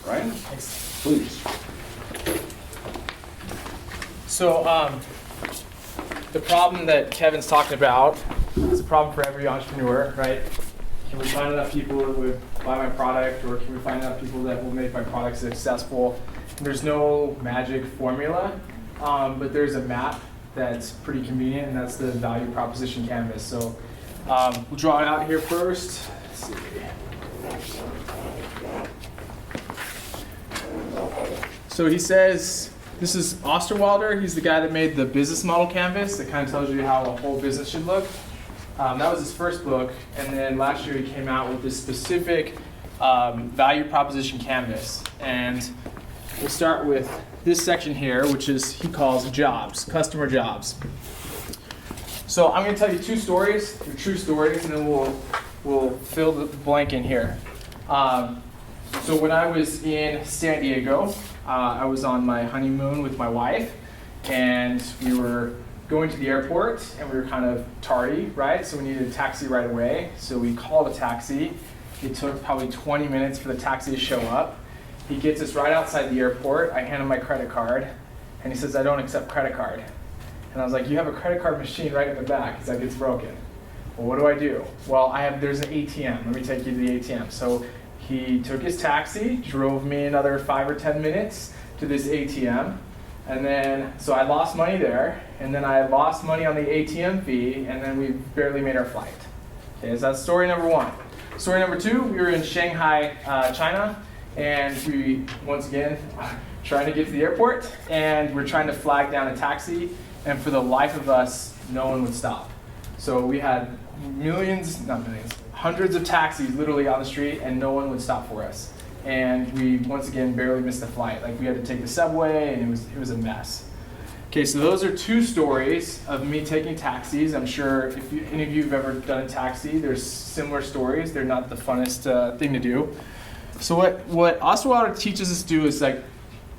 Ryan? Thanks. Please. So the problem that Kevin's talking about is a problem for every entrepreneur, right? Can we find enough people that would buy my product, or can we find enough people that will make my product successful? There's no magic formula, but there's a map that's pretty convenient, and that's the value proposition canvas. So we'll draw it out here first. Let's see. So he says, this is Osterwalder. He's the guy that made the business model canvas that kind of tells you how a whole business should look. That was his first book, and then last year he came out with this specific value proposition canvas. And we'll start with this section here, which is he calls jobs, customer jobs. So I'm going to tell you two stories, they're true stories, and then we'll fill the blank in here. So when I was in San Diego, I was on my honeymoon with my wife, and we were going to the airport, and we were kind of tardy, right? So we needed a taxi right away. So we called a taxi. It took probably 20 minutes for the taxi to show up. He gets us right outside the airport. I hand him my credit card, and he says, "I don't accept credit card." And I was like, "You have a credit card machine right in the back." He's like, "It's broken." Well, what do I do? Well, there's an ATM. Let me take you to the ATM. So he took his taxi, drove me another 5 or 10 minutes to this ATM, and then, so I lost money there, and then I lost money on the ATM fee, and then we barely made our flight. Okay, so that's story number one. Story number two, we were in Shanghai, China, and we, once again, trying to get to the airport, and we're trying to flag down a taxi, and for the life of us, no one would stop. So we had hundreds of taxis literally on the street, and no one would stop for us. And we, once again, barely missed the flight. Like, we had to take the subway, and it was a mess. Okay, so those are two stories of me taking taxis. I'm sure if any of you have ever done a taxi, there's similar stories. They're not the funnest thing to do. So what Osterwalder teaches us to do is like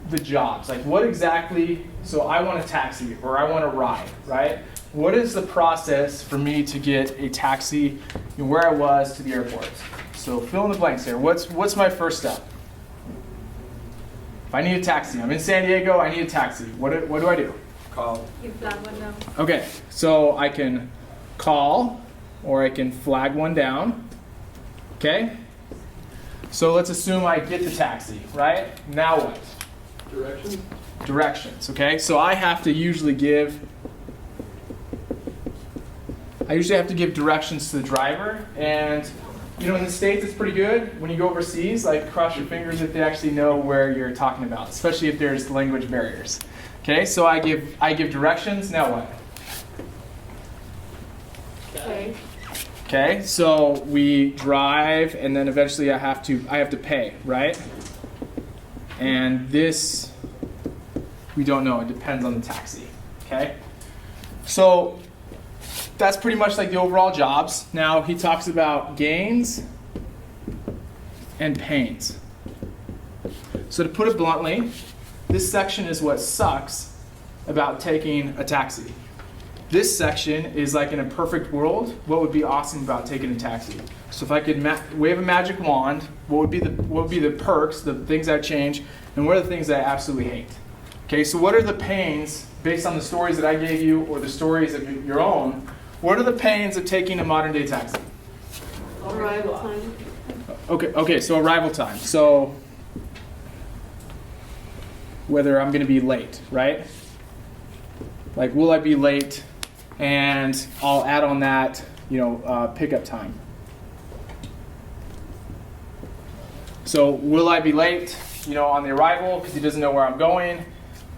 the jobs. Like, what exactly, so I want a taxi, or I want a ride, right? What is the process for me to get a taxi where I was to the airport? So fill in the blanks here. What's my first step? If I need a taxi, I'm in San Diego, I need a taxi. What do I do? Call. You flag one down. Okay, so I can call, or I can flag one down. Okay? So let's assume I get the taxi, right? Now what? Directions. Directions, okay? So I usually have to give directions to the driver, and in the States it's pretty good. When you go overseas, like, cross your fingers if they actually know where you're talking about, especially if there's language barriers. Okay, so I give directions, now what? Okay. Okay, so we drive, and then eventually I have to pay, right? And this, we don't know, it depends on the taxi, okay? So that's pretty much like the overall jobs. Now he talks about gains and pains. So to put it bluntly, this section is what sucks about taking a taxi. This section is like, in a perfect world, what would be awesome about taking a taxi? So if I could wave a magic wand, what would be the perks, the things I change, and what are the things that I absolutely hate? Okay, so what are the pains, based on the stories that I gave you or the stories of your own, what are the pains of taking a modern day taxi? Arrival time. Okay, so arrival time. So whether I'm going to be late, right? Like, will I be late? And I'll add on that, pickup time. So will I be late, on the arrival because he doesn't know where I'm going?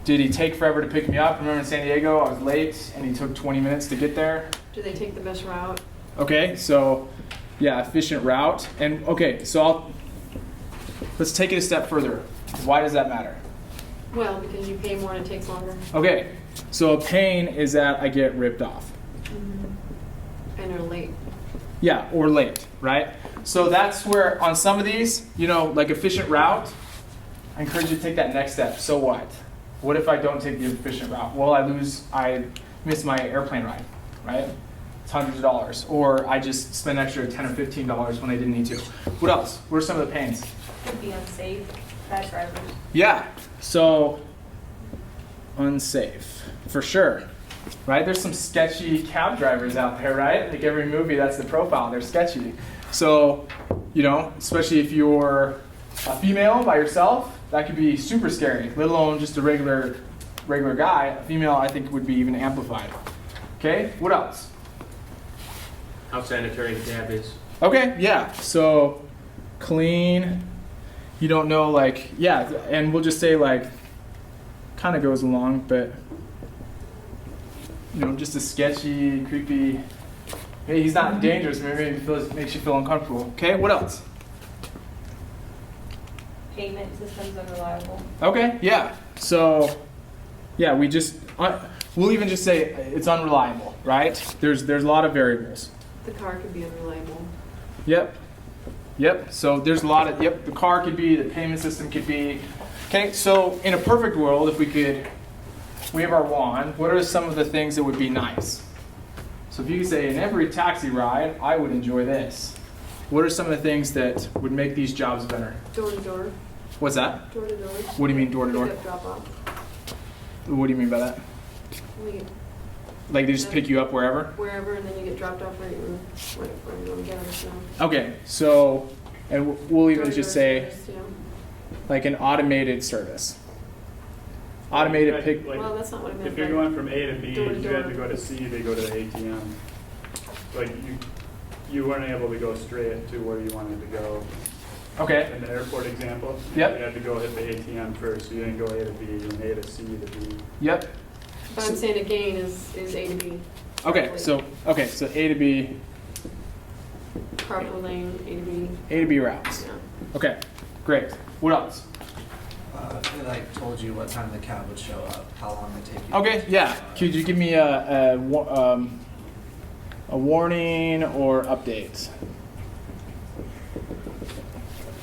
Did he take forever to pick me up? Remember in San Diego, I was late and he took 20 minutes to get there. Do they take the best route? Okay, so yeah, efficient route. And okay, so let's take it a step further. Why does that matter? Well, because you pay more and it takes longer. Okay, so a pain is that I get ripped off. And they're late. Yeah, or late, right? So that's where on some of these, like efficient route, I encourage you to take that next step. So what? What if I don't take the efficient route? Well, I miss my airplane ride, right? It's hundreds of dollars. Or I just spend extra $10 or $15 when I didn't need to. What else? What are some of the pains? Could be unsafe. bad drivers. Yeah, so unsafe, for sure, right? There's some sketchy cab drivers out there, right? Like every movie, that's the profile, they're sketchy. So, you know, especially if you're a female by yourself, that could be super scary, let alone just a regular guy. A female, I think, would be even amplified. Okay, what else? How sanitary the cab is. Okay, yeah, so clean, you don't know, like, yeah, and we'll just say, like, kind of goes along, but, you know, just a sketchy, creepy, maybe he's not dangerous, maybe it makes you feel uncomfortable. Okay, what else? Payment system's unreliable. Okay, yeah, so, yeah, we'll even just say it's unreliable, right? There's a lot of variables. The car could be unreliable. Yep, so there's a lot of, the car could be, the payment system could be. Okay, so in a perfect world, if we could wave our wand, what are some of the things that would be nice? So if you could say, in every taxi ride, I would enjoy this. What are some of the things that would make these jobs better? Door to door. What's that? Door to door. What do you mean door to door? Pick up, drop off. What do you mean by that? We- Like they just pick you up wherever? Wherever, and then you get dropped off where you want to get on the snow. Okay, so, and we'll even Door to just door say, service, yeah. like an automated service. Automated pick. Like, Well, that's not what I meant. if you're by going from A to B, door to you have door. to go to C, they go to the ATM. Like you weren't able to go straight to where you wanted to go. Okay, In the airport example, Yep. you had to go hit the ATM first, so you didn't go A to B, you went A to C to B. yep. But I'm saying a gain is A to B. Okay, so A to B, Carpool lane, A to B. A to B routes. Yeah. Okay, great. What else? It like told you what time the cab would show up, how long it take you. Okay, yeah. Could you give me a warning or update?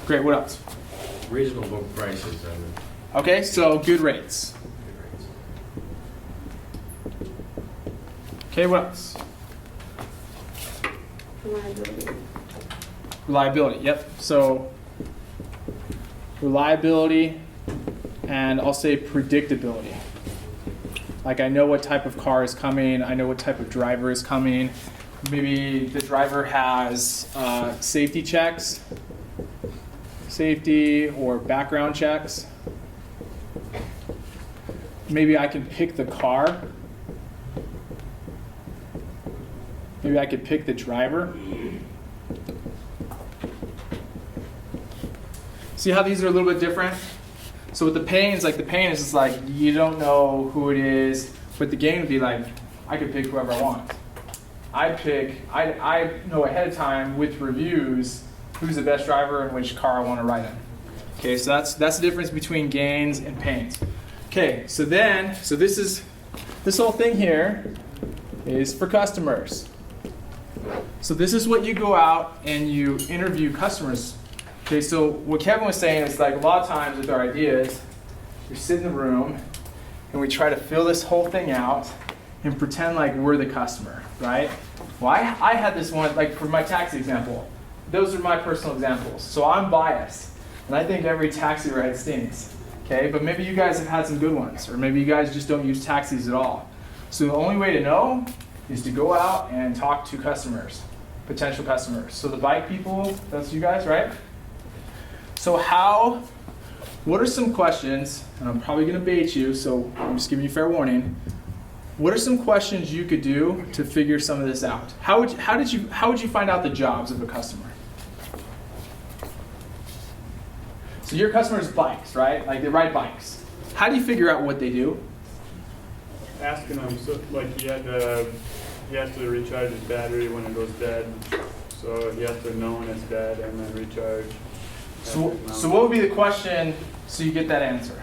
Great. What else? Reasonable prices. I mean, Okay, so good rates. Okay, what else? Reliability. Reliability. Yep. So reliability, and I'll say predictability. Like I know what type of car is coming. I know what type of driver is coming. Maybe the driver has safety checks, safety or background checks. Maybe I can pick the car. Maybe I could pick the driver. See how these are a little bit different? So with the pains, like the pain is just like you don't know who it is, but the gain would be like I could pick whoever I want. I know ahead of time with reviews who's the best driver and which car I want to ride in. Okay, so that's the difference between gains and pains. Okay, so this whole thing here is for customers. So this is what you go out and you interview customers. Okay, so what Kevin was saying is like a lot of times with our ideas, we sit in the room and we try to fill this whole thing out and pretend like we're the customer, right? Well, I had this one, like for my taxi example, those are my personal examples. So I'm biased, and I think every taxi ride stinks, okay? But maybe you guys have had some good ones, or maybe you guys just don't use taxis at all. So the only way to know is to go out and talk to customers, potential customers. So the bike people, that's you guys, right? So what are some questions, and I'm probably gonna bait you, so I'm just giving you fair warning. What are some questions you could do to figure some of this out? How would you find out the jobs of a customer? So your customers bikes, right? Like they ride bikes. How do you figure out what they do? Asking them, so like he has to recharge his battery when it goes dead, so he has to know when it's dead and then recharge. So what would be the question so you get that answer?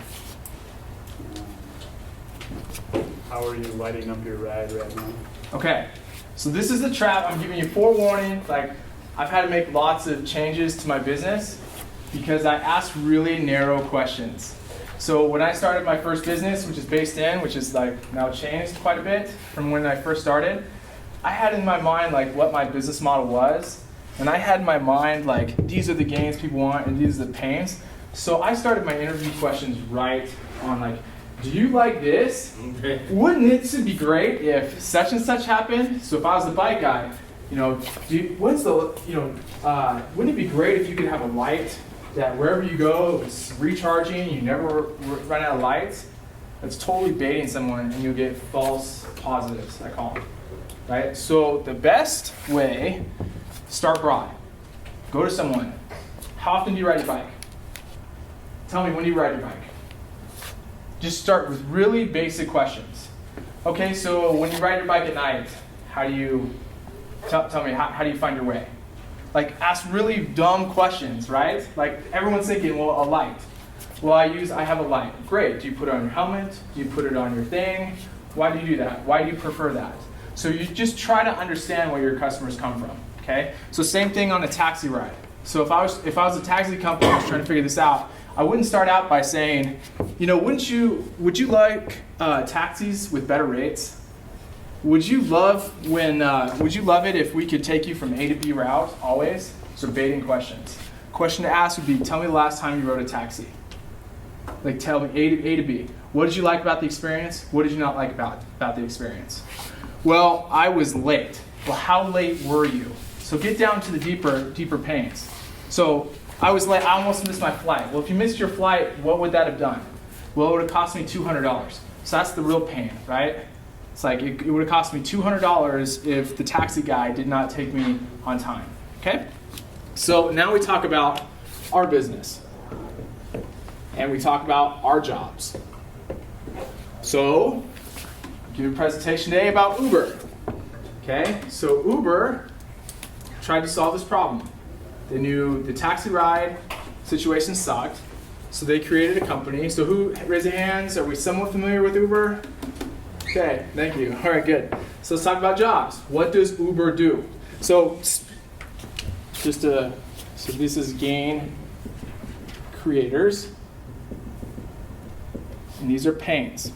How are you lighting up your ride right now? Okay, so this is the trap. I'm giving you forewarning. Like I've had to make lots of changes to my business because I ask really narrow questions. So when I started my first business, which is Basedin, which is like now changed quite a bit from when I first started, I had in my mind like what my business model was, and I had in my mind like these are the gains people want and these are the pains. So I started my interview questions right on like, do you like this? Wouldn't it be great if such and such happened? So if I was the bike guy, you know, wouldn't it be great if you could have a light that wherever you go, it's recharging, you never run out of lights? That's totally baiting someone and you'll get false positives, I call them, right? So the best way, start broad. Go to someone. How often do you ride your bike? Tell me, when do you ride your bike? Just start with really basic questions. Okay, so when you ride your bike at night, how do you, tell me, how do you find your way? Like, ask really dumb questions, right? Like, everyone's thinking, well, a light. Well, I have a light. Great. Do you put it on your helmet? Do you put it on your thing? Why do you do that? Why do you prefer that? So you just try to understand where your customers come from, okay? So same thing on a taxi ride. So if I was a taxi company and was trying to figure this out, I wouldn't start out by saying, you know, would you like taxis with better rates? Would you love it if we could take you from A to B route always? So baiting questions. Question to ask would be, tell me the last time you rode a taxi. Like, tell me A to B. What did you like about the experience? What did you not like about the experience? Well, I was late. Well, how late were you? So get down to the deeper pains. So I was late. I almost missed my flight. Well, if you missed your flight, what would that have done? Well, it would have cost me $200. So that's the real pain, right? It's like it would have cost me $200 if the taxi guy did not take me on time. Okay? So now we talk about our business. And we talk about our jobs. So, give a presentation today about Uber. Okay? So Uber tried to solve this problem. They knew the taxi ride situation sucked, so they created a company. So who, raise your hands, are we somewhat familiar with Uber? Okay, thank you. All right, good. So let's talk about jobs. What does Uber do? So this is gain creators, and these are pains.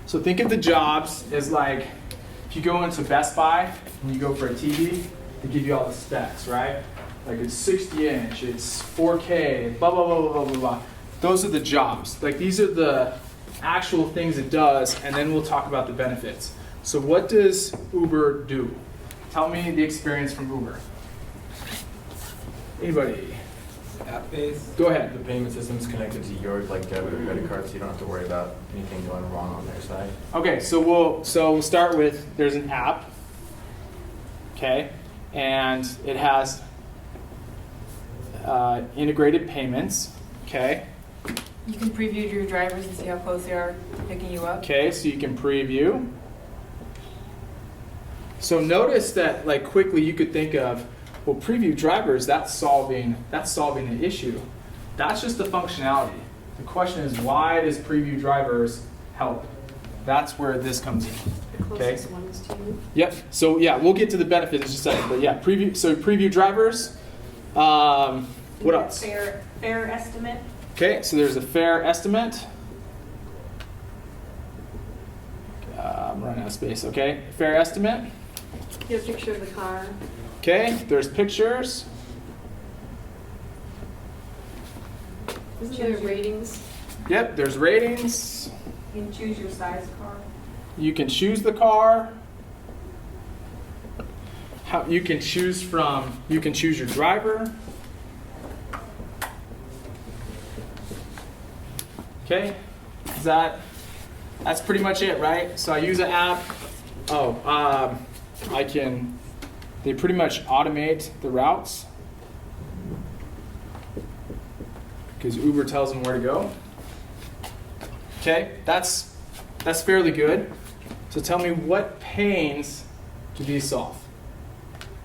So think of the jobs as like, if you go into Best Buy and you go for a TV, they give you all the specs, right? Like it's 60 inch, it's 4K, blah, blah, blah, blah, blah, blah. Those are the jobs. Like these are the actual things it does, and then we'll talk about the benefits. So what does Uber do? Tell me the experience from Uber. Anybody? App-based. Go ahead. The payment system's connected to your debit or credit card, so you don't have to worry about anything going wrong on their side. Okay, so we'll start with, there's an app, okay, and it has integrated payments, okay. You can preview your drivers and see how close they are to picking you up. Okay, so you can preview. So notice that, like, quickly you could think of, well, preview drivers, that's solving the issue. That's just the functionality. The question is, why does preview drivers help? That's where this comes in. The closest one is to you. Yep. So yeah, we'll get to the benefits in just a second. But yeah, preview drivers. What else? Fair estimate. Okay, so there's a fair estimate. I'm running out of space. Okay, fair estimate. You have a picture of the car. Okay, there's pictures. Isn't there ratings? Yep, there's ratings. You can choose your size car. You can choose the car. You can choose your driver. Okay, that's pretty much it, right? So I use an app. They pretty much automate the routes because Uber tells them where to go. Okay, that's fairly good. So tell me, what pains do these solve?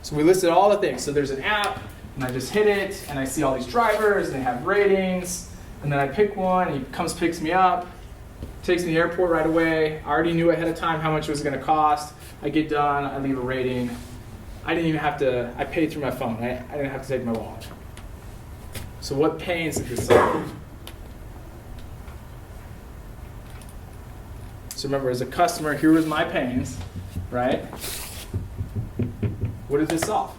So we listed all the things. So there's an app, and I just hit it, and I see all these drivers, and they have ratings, and then I pick one, and he comes, picks me up, takes me to the airport right away. I already knew ahead of time how much it was going to cost. I get done, I leave a rating. I didn't even have to, I paid through my phone. I didn't have to take my wallet. So what pains did this solve? So remember, as a customer, here was my pains, right? What did this solve?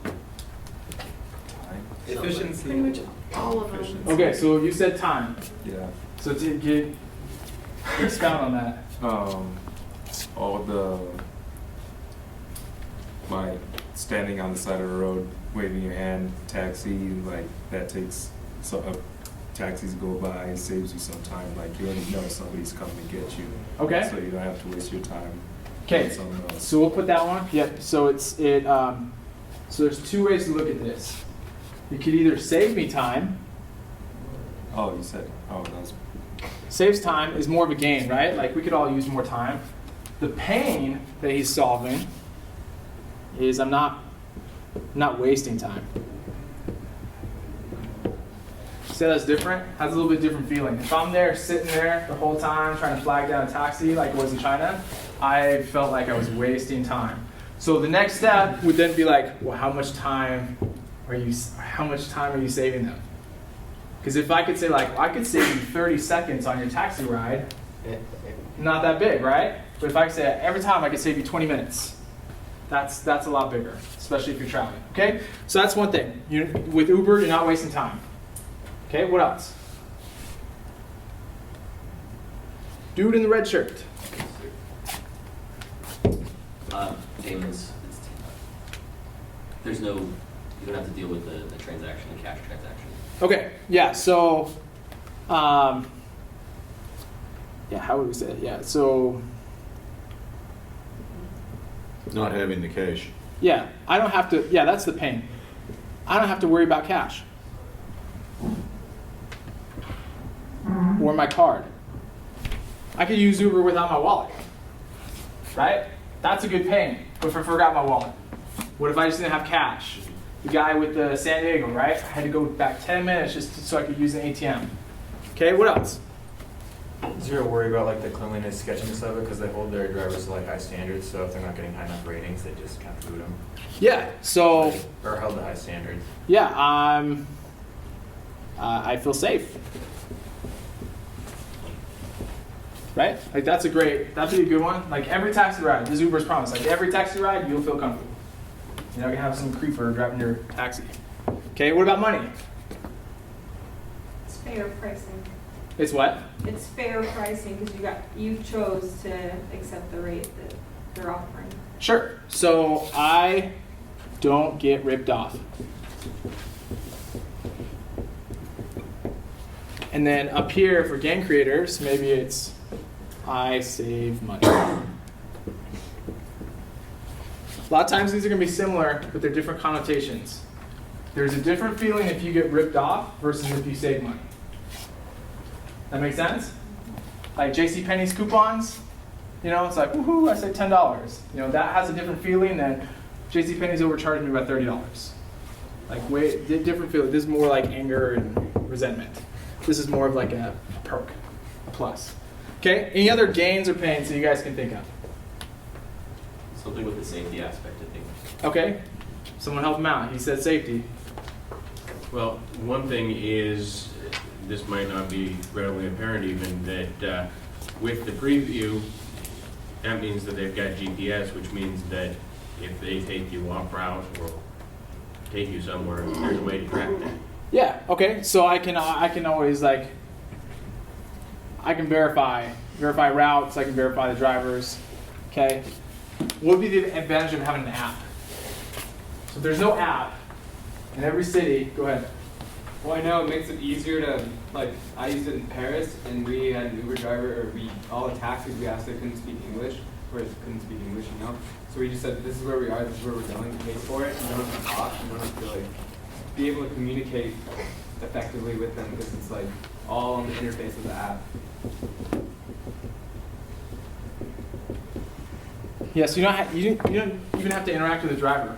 Efficiency. Pretty much all of them. Okay, so you said time. Yeah. So to expound on that. All my standing on the side of the road, waving your hand, taxi, like that takes taxis go by and saves you some time. Like you already know somebody's coming to get you. Okay. So you don't have to waste your time. Okay. on something else. So we'll put that one. Yep. So so there's two ways to look at this. You could either save me time. Oh, you said. Oh, that was. Saves time is more of a gain, right? Like we could all use more time. The pain that he's solving is I'm not wasting time. See how that's different? Has a little bit different feeling. If I'm there sitting there the whole time trying to flag down a taxi like it was in China, I felt like I was wasting time. So the next step would then be like, well, how much time are you saving them? Because if I could say like, I could save you 30 seconds on your taxi ride, not that big, right? But if I could say every time I could save you 20 minutes, that's a lot bigger, especially if you're traveling, okay? So that's one thing. With Uber, you're not wasting time. Okay, what else? Dude in the red shirt. Payments. There's no, you don't have to deal with the transaction, the cash transaction. Okay, yeah, so, yeah, how would we say it? Yeah, so, Not having the cash. yeah, I don't have to, yeah, that's the pain. I don't have to worry about cash. Or my card. I could use Uber without my wallet, right? That's a good pain, but if I forgot my wallet. What if I just didn't have cash? The guy with the San Diego, right? I had to go back 10 minutes just so I could use an ATM. Okay, what else? Is there a worry about like the cleanliness, sketchiness of it? Because they hold their drivers to like high standards, so if they're not getting high enough ratings, they just kind of boot them. Yeah, so, Or held to high standards. yeah, I feel safe. Right? Like that'd be a good one. Like every taxi ride, this is Uber's promise. Like every taxi ride, you'll feel comfortable. You're not gonna have some creeper driving your taxi. Okay, what about money? It's fair pricing. It's what? It's fair pricing because you chose to accept the rate that they're offering. Sure. So I don't get ripped off. And then up here for gang creators, maybe it's I save money. A lot of times these are going to be similar, but they're different connotations. There's a different feeling if you get ripped off versus if you save money. That make sense? Like JCPenney's coupons, it's like, woohoo, I saved $10. That has a different feeling than JCPenney's overcharged me by $30. Like way different feeling. This is more like anger and resentment. This is more of like a perk, a plus. Okay, any other gains or pains that you guys can think of? Something with the safety aspect, I think. Okay, someone help him out. He said safety. Well, one thing is, this might not be readily apparent even, that with the preview, that means that they've got GPS, which means that if they take you off route or take you somewhere, there's a way to track that. Yeah. Okay. So I can always I can verify routes. I can verify the drivers. Okay. What would be the advantage of having an app? So if there's no app in every city, go ahead. Well, I know it makes it easier to, I used it in Paris, and we had an Uber driver, all the taxis we asked, they couldn't speak English, or they couldn't speak English, So we just said, this is where we are, this is where we're going, pay for it, you don't have to talk, you don't have to, be able to communicate effectively with them, because it's, all on the interface of the app. Yes, you don't even have to interact with the driver.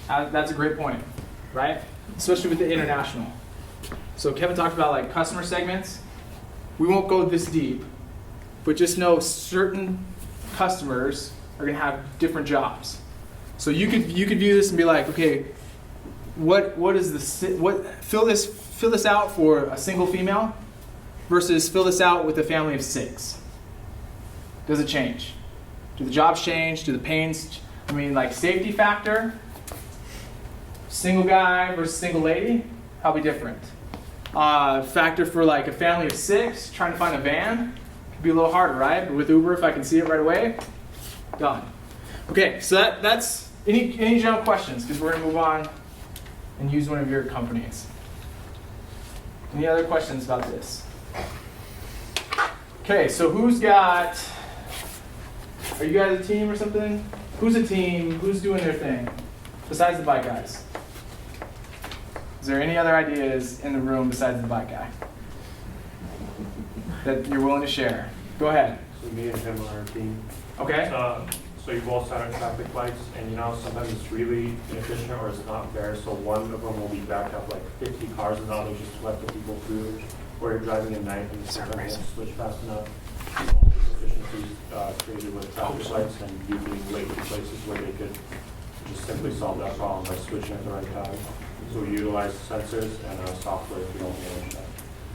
That's a great point, right? Especially with the international. So Kevin talked about customer segments. We won't go this deep, but just know certain customers are going to have different jobs. So you could view this and be like, okay, what is fill this out for a single female versus fill this out with a family of 6. Does it change? Do the jobs change? Do the pains? Safety factor. Single guy versus single lady, probably different. Factor for like a family of 6, trying to find a van, could be a little harder, right? But with Uber, if I can see it right away, done. Okay, so that's any general questions, because we're gonna move on and use one of your companies. Any other questions about this? Okay, so who's got, are you guys a team or something? Who's a team? Who's doing their thing? Besides the bike guys. Is there any other ideas in the room besides the bike guy that you're willing to share? Go ahead. So me and him are a team. Okay. So you both sat on traffic lights, and sometimes it's really inefficient or it's not fair. So one of them will be backed up like 50 cars, and the other just let the people through. Or you're driving at night and sometimes you don't switch fast enough. All these efficiencies created with traffic lights, and you being late to places where they could just simply solve that problem by switching at the right time. So we utilize sensors and software to help manage that.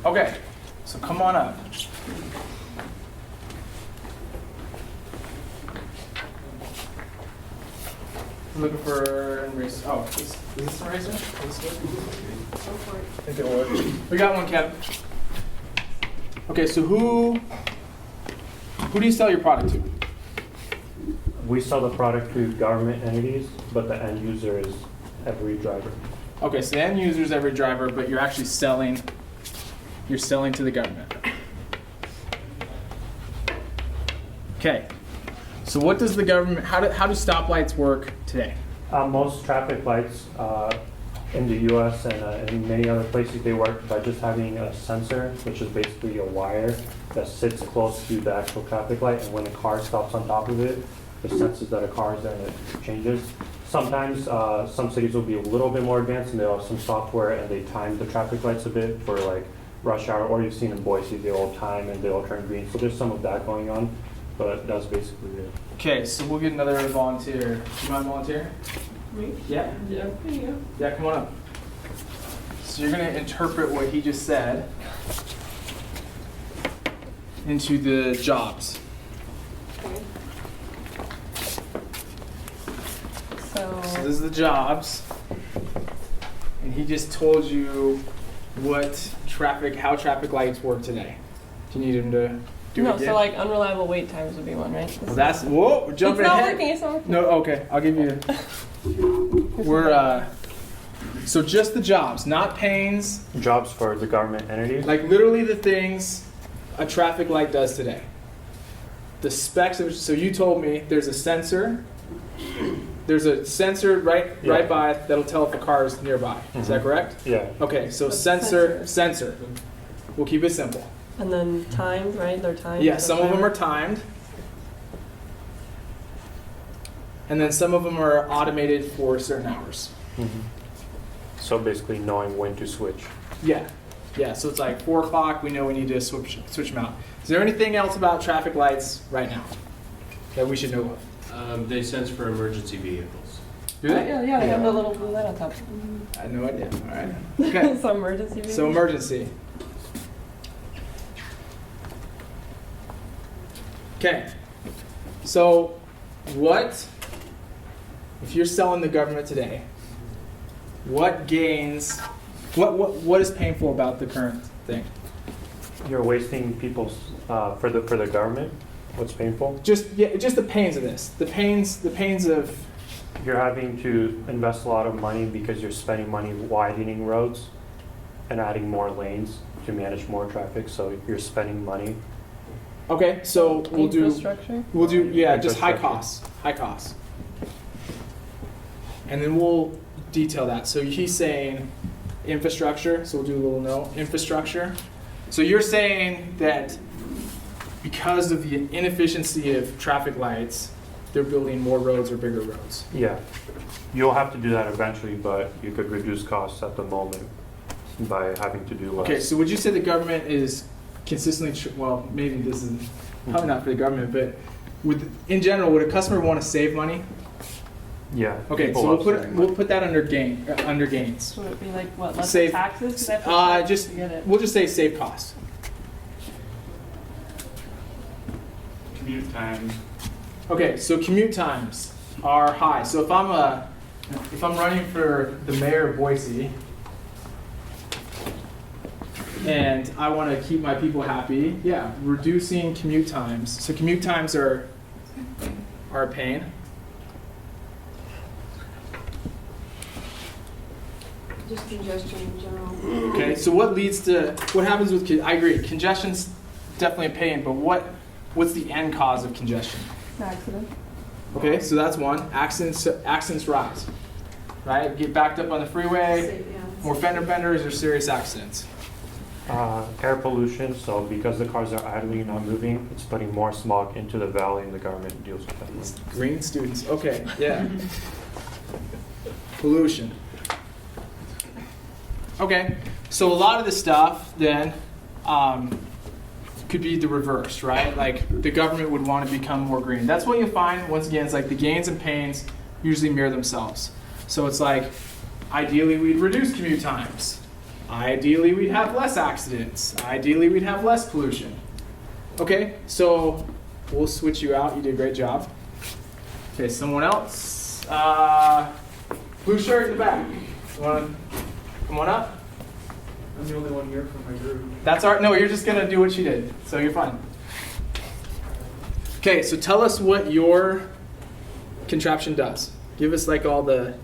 Okay, so come on up. Looking for eraser. Oh, is this an eraser? Is this good? I think it would. We got one, Kevin. Okay, so who do you sell your product to? We sell the product to government entities, but the end user is every driver. Okay, so the end user is every driver, but you're actually selling. You're selling to the government. Okay. So what does the government? How do stoplights work today? Most traffic lights in the U.S. and in many other places, they work by just having a sensor, which is basically a wire that sits close to the actual traffic light, and when a car stops on top of it, it senses that a car is there and it changes. Sometimes some cities will be a little bit more advanced, and they'll have some software and they time the traffic lights a bit for like rush hour, or you've seen in Boise, they'll time and they'll turn green. So there's some of that going on, but that's basically it. Okay, so we'll get another volunteer. Do you mind volunteering? Me? Yeah. Yeah, there you go. Yeah, come on up. So you're going to interpret what he just said into the jobs. Okay. So this is the jobs, and he just told you how traffic lights work today. Do you need him to do it again? So like unreliable wait times would be one, right? Well, that's whoa, we're jumping ahead. It's not working. No, okay, I'll give you. So just the jobs, not pains. Jobs for the government entities? Like literally the things a traffic light does today. The specs of, so you told me there's a sensor. There's a sensor right by that'll tell if a car is nearby. Is that correct? Yeah. Okay, so What's sensor. We'll keep it simple. And then timed, right? They're timed. Yeah, some of them are timed. And then some of them are automated for certain hours. Mm-hmm. So basically knowing when to switch. Yeah. So it's like 4 o'clock, we know we need to switch them out. Is there anything else about traffic lights right now that we should know of? They sense for emergency vehicles. Do they? Yeah, they have the little blue light on top. I had no idea. All right. Okay. So emergency vehicles? So emergency. Okay. So what, if you're selling the government today, what gains, what is painful about the current thing? You're wasting people's for the government. What's painful? Just the pains of this. The pains of. You're having to invest a lot of money because you're spending money widening roads and adding more lanes to manage more traffic. So you're spending money. Okay, so we'll do just high costs. And then we'll detail that. So he's saying infrastructure, so we'll do a little no infrastructure. So you're saying that because of the inefficiency of traffic lights, they're building more roads or bigger roads. Yeah, you'll have to do that eventually, but you could reduce costs at the moment by having to do less. Okay, so would you say the government is consistently, well, maybe this is probably not for the government, but in general, would a customer want to save money? Yeah. Okay, so we'll put that under gains. So would it be like what, less Save taxes? We'll just say save costs. Commute times. Okay, so commute times are high. So if I'm if I'm running for the mayor of Boise and I want to keep my people happy, yeah, reducing commute times. So commute times are a pain. Just congestion in general. Okay, so what happens with, I agree, congestion's definitely a pain, but what's the end cause of congestion? Accident. Okay, so that's one. Accidents rise, right? Get backed up on the freeway, more fender benders or serious accidents. Air pollution, so because the cars are idling and not moving, it's putting more smog into the valley and the government deals with that. Green students, okay, yeah. Pollution. Okay, so a lot of the stuff then could be the reverse, right? Like the government would want to become more green. That's what you'll find, once again, it's like the gains and pains usually mirror themselves. So it's like, ideally we'd reduce commute times. Ideally we'd have less accidents. Ideally we'd have less pollution. Okay, so we'll switch you out. You did a great job. Okay, someone else. Blue shirt in the back. You want to come on up? I'm the only one here from my group. That's no, you're just gonna do what she did, so you're fine. Okay, so tell us what your contraption does. Give us like all the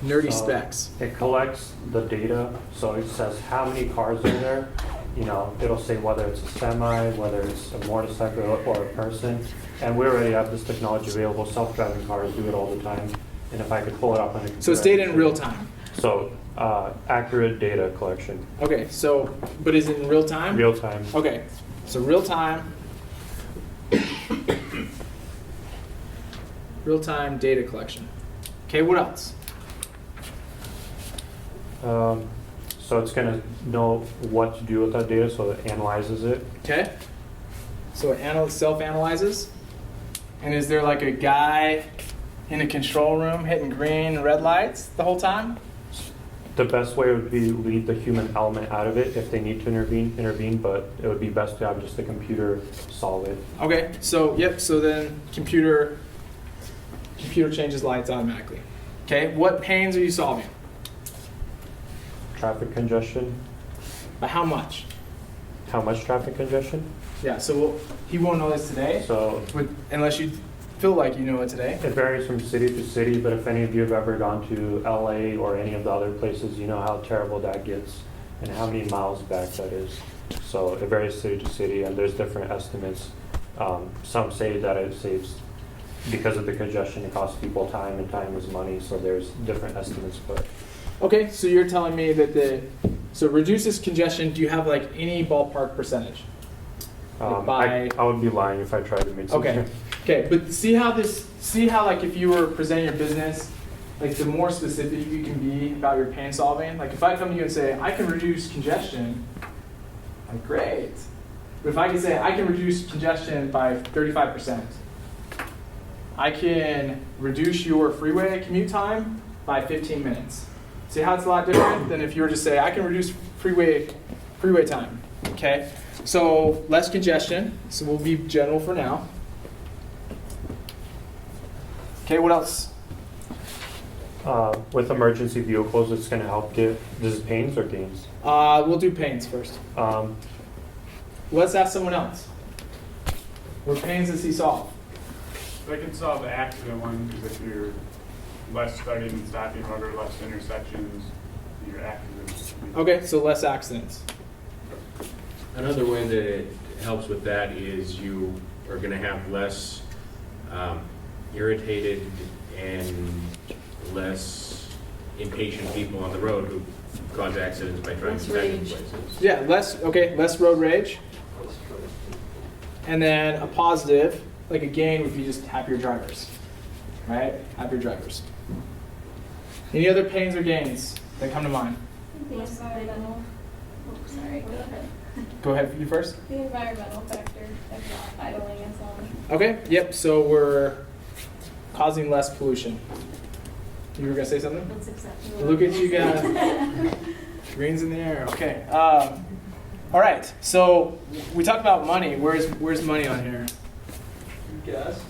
nerdy specs. It collects the data, so it says how many cars are there. You know, it'll say whether it's a semi, whether it's a motorcycle or a person. And we already have this technology available. Self-driving cars do it all the time. And if I could pull it up on the computer. So it's data in real time. So accurate data collection. Okay, so, but is it in real time? Real time. Okay, so real time. Real time data collection. Okay, what else? So it's going to know what to do with that data, so it analyzes it. Okay, so it self-analyzes. And is there like a guy in a control room hitting green and red lights the whole time? The best way would be leave the human element out of it. If they need to intervene, but it would be best to have just the computer solve it. Okay, so yep, so then computer changes lights automatically. Okay, what pains are you solving? Traffic congestion. By how much? How much traffic congestion? Yeah, so he won't know this today, So unless you feel like you know it today. it varies from city to city, but if any of you have ever gone to LA or any of the other places, you know how terrible that gets and how many miles back that is. So it varies city to city, and there's different estimates. Some say that it saves, because of the congestion, it costs people time, and time is money, so there's different estimates. But Okay, so you're telling me that so it reduces congestion. Do you have like any ballpark percentage? I would be lying if I tried to make something. Okay. Okay, but see how like if you were presenting your business, like the more specific you can be about your pain solving. Like if I come to you and say, I can reduce congestion, like great. But if I can say, I can reduce congestion by 35%, I can reduce your freeway commute time by 15 minutes. See how it's a lot different than if you were to say, I can reduce freeway time, okay? So less congestion, so we'll be general for now. Okay, what else? With emergency vehicles, it's going to help get, this is pains or gains? We'll do pains first. Let's ask someone else. What pains does he solve? I can solve the accident one, because if you're less starting and stopping order, less intersections, your accidents. Okay, so less accidents. Another way that it helps with that is you are going to have less irritated and less impatient people on the road who cause accidents by trying to stop in places. Yeah, less road rage. And then a positive, like a gain, would be just happier drivers, right? Happier drivers. Any other pains or gains that come to mind? The environmental, sorry, go ahead. Go ahead, you first. The environmental factor of not idling as long. Okay, yep, so we're causing less pollution. You were gonna say something? That's acceptable. Look at you guys. Greens in the air, okay. All right, so we talked about money. Where's money on here? Gas.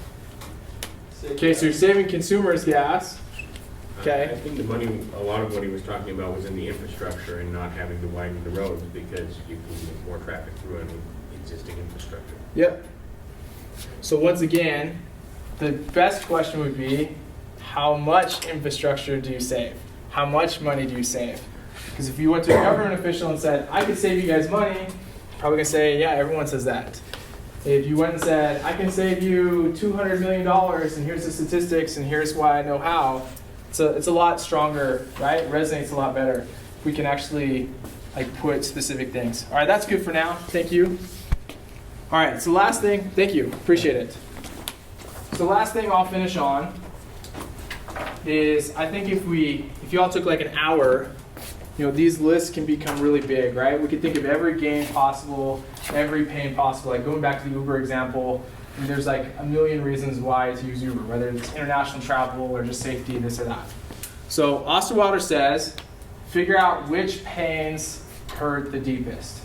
Okay, so you're saving consumers gas. Okay. I think the money, a lot of what he was talking about was in the infrastructure and not having to widen the roads because you can move more traffic through an existing infrastructure. Yep. So once again, the best question would be, how much infrastructure do you save? How much money do you save? Because if you went to a government official and said, I could save you guys money, probably gonna say, yeah, everyone says that. If you went and said, I can save you $200 million and here's the statistics and here's why I know how, it's a lot stronger, right? It resonates a lot better. We can actually like put specific things. All right, that's good for now. Thank you. All right, so last thing, thank you, appreciate it. So last thing I'll finish on is I think if you all took like an hour, these lists can become really big, right? We could think of every gain possible, every pain possible. Like going back to the Uber example, there's like a million reasons why to use Uber, whether it's international travel or just safety, this or that. So Osterwalder says, figure out which pains hurt the deepest.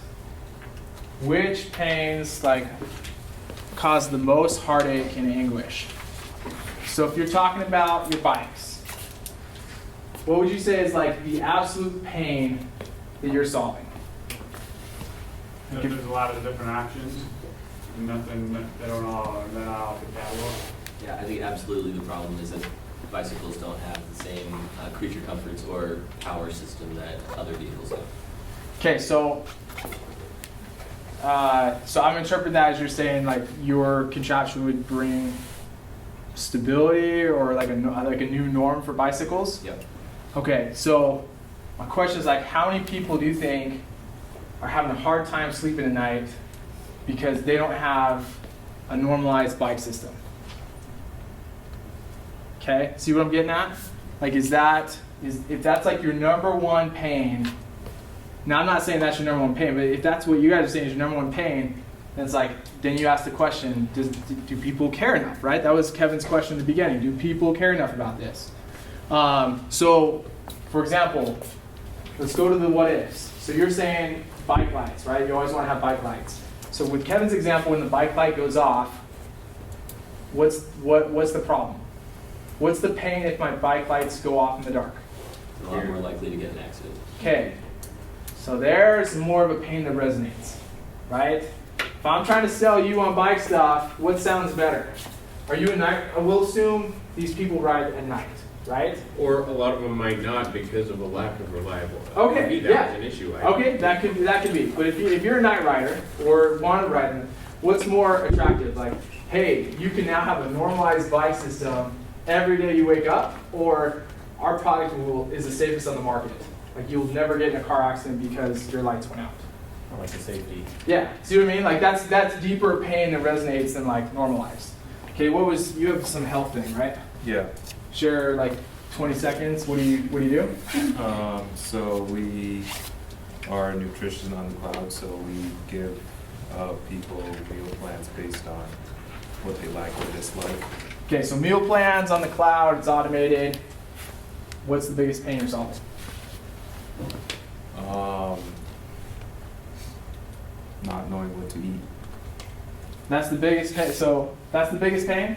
Which pains cause the most heartache and anguish. So if you're talking about your bikes, what would you say is like the absolute pain that you're solving? There's a lot of different options. Nothing, they don't all, they're not all compatible. Yeah, I think absolutely the problem is that bicycles don't have the same creature comforts or power system that other vehicles have. Okay, so I'm interpreting that as you're saying like your contraption would bring stability or like a new norm for bicycles. Yep. Okay, so my question is like, how many people do you think are having a hard time sleeping at night because they don't have a normalized bike system? Okay, see what I'm getting at? Like, if that's like your number one pain, now I'm not saying that's your number one pain, but if that's what you guys are saying is your number one pain, then it's like, then you ask the question, do people care enough, right? That was Kevin's question in the beginning. Do people care enough about this? So, for example, let's go to the what ifs. So you're saying bike lights, right? You always want to have bike lights. So with Kevin's example, when the bike light goes off, what's the problem? What's the pain if my bike lights go off in the dark? A lot more likely to get an accident. Okay, so there's more of a pain that resonates, right? If I'm trying to sell you on bike stuff, what sounds better? Are you a night? We'll assume these people ride at night, right? Or a lot of them might not because of a lack of reliable. Okay, For me, that was an issue. Okay, that could be. But if you're a night rider or want to ride, what's more attractive? Like, hey, you can now have a normalized bike system every day you wake up, or our product is the safest on the market. Like, you'll never get in a car accident because your lights went out. Or like the safety. Yeah, see what I mean? Like that's deeper pain that resonates than like normalized. Okay, you have some health thing, right? Yeah. Share like 20 seconds. What do you do? So we are nutrition on the cloud. So we give people meal plans based on what they like or dislike. Okay, so meal plans on the cloud. It's automated. What's the biggest pain you're solving? Not knowing what to eat. That's the biggest pain. So that's the biggest pain?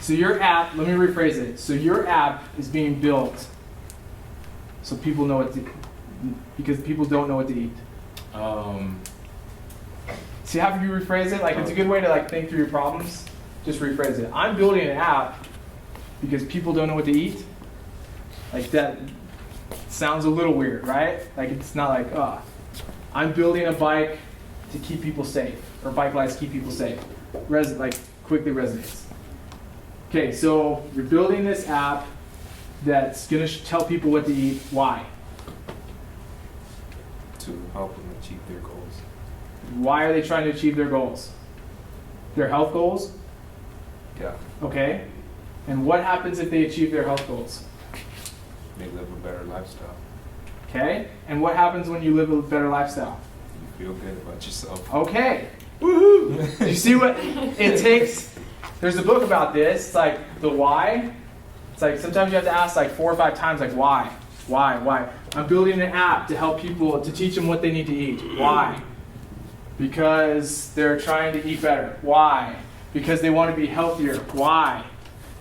So your app, let me rephrase it. So your app is being built so people know what to, because people don't know what to eat. See how you rephrase it? Like, it's a good way to like think through your problems. Just rephrase it. I'm building an app because people don't know what to eat. Like, that sounds a little weird, right? Like, it's not like, I'm building a bike to keep people safe, or bike lights to keep people safe. Quickly resonates. Okay, so you're building this app that's gonna tell people what to eat. Why? To help them achieve their goals. Why are they trying to achieve their goals? Their health goals? Yeah. Okay. And what happens if they achieve their health goals? They live a better lifestyle. Okay. And what happens when you live a better lifestyle? You feel good about yourself. Okay. Woohoo! You see what it takes? There's a book about this. It's like the why. It's like sometimes you have to ask like 4 or 5 times, like why? Why? I'm building an app to help people, to teach them what they need to eat. Why? Because they're trying to eat better. Why? Because they want to be healthier. Why?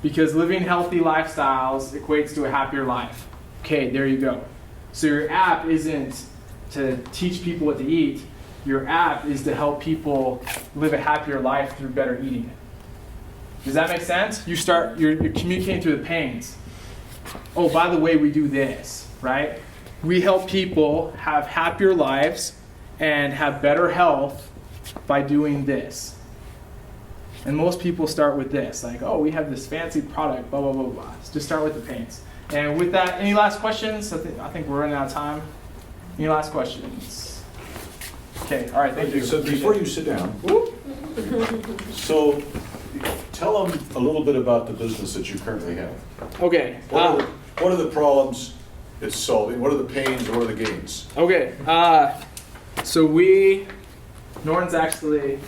Because living healthy lifestyles equates to a happier life. Okay, there you go. So your app isn't to teach people what to eat. Your app is to help people live a happier life through better eating. Does that make sense? You're communicating through the pains. Oh, by the way, we do this, right? We help people have happier lives and have better health by doing this. And most people start with this, like, oh, we have this fancy product, blah, blah, blah, blah. Just start with the pains. And with that, any last questions? I think we're running out of time. Any last questions? Okay, all right, thank you. So before you sit down, so tell them a little bit about the business that you currently have. Okay. What are the problems it's solving? What are the pains and what are the gains? Okay, so Norton's actually,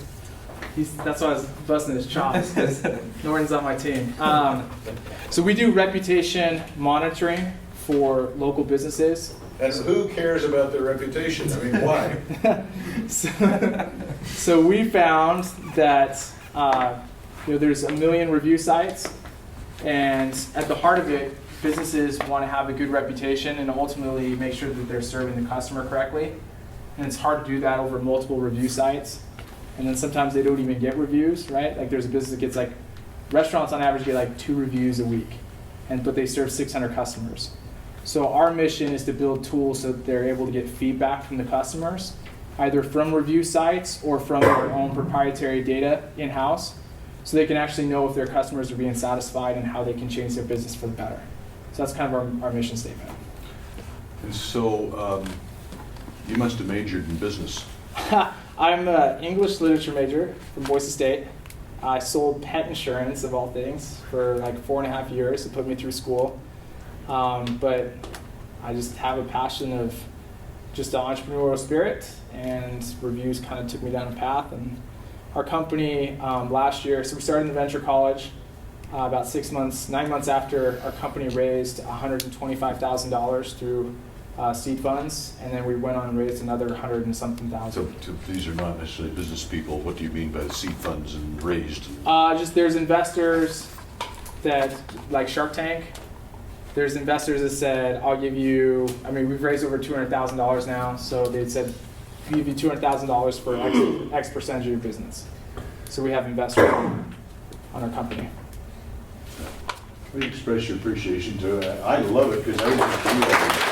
that's why I was busting his chops. Norton's on my team. So we do reputation monitoring for local businesses. And who cares about their reputation? I mean, why? So we found that there's 1 million review sites, and at the heart of it, businesses want to have a good reputation and ultimately make sure that they're serving the customer correctly. And it's hard to do that over multiple review sites. And then sometimes they don't even get reviews, right? Like there's a business that gets like, restaurants on average get like 2 reviews a week, but they serve 600 customers. So our mission is to build tools so that they're able to get feedback from the customers, either from review sites or from their own proprietary data in-house, so they can actually know if their customers are being satisfied and how they can change their business for the better. So that's kind of our mission statement. And so you must have majored in business. I'm an English literature major from Boise State. I sold pet insurance, of all things, for like 4.5 years. It put me through school. But I just have a passion of just an entrepreneurial spirit, and reviews kind of took me down a path. And our company last year, so we started in venture college about 9 months after our company raised $125,000 through seed funds, and then we went on and raised another 100 and something thousand. So these are not necessarily business people. What do you mean by seed funds and raised? Just there's investors that, like Shark Tank, there's investors that said, I'll give you, we've raised over $200,000 now, so they said, I'll give you $200,000 for X percentage of your business. So we have investors on our company. We express your appreciation to it. I love it because I want to do that.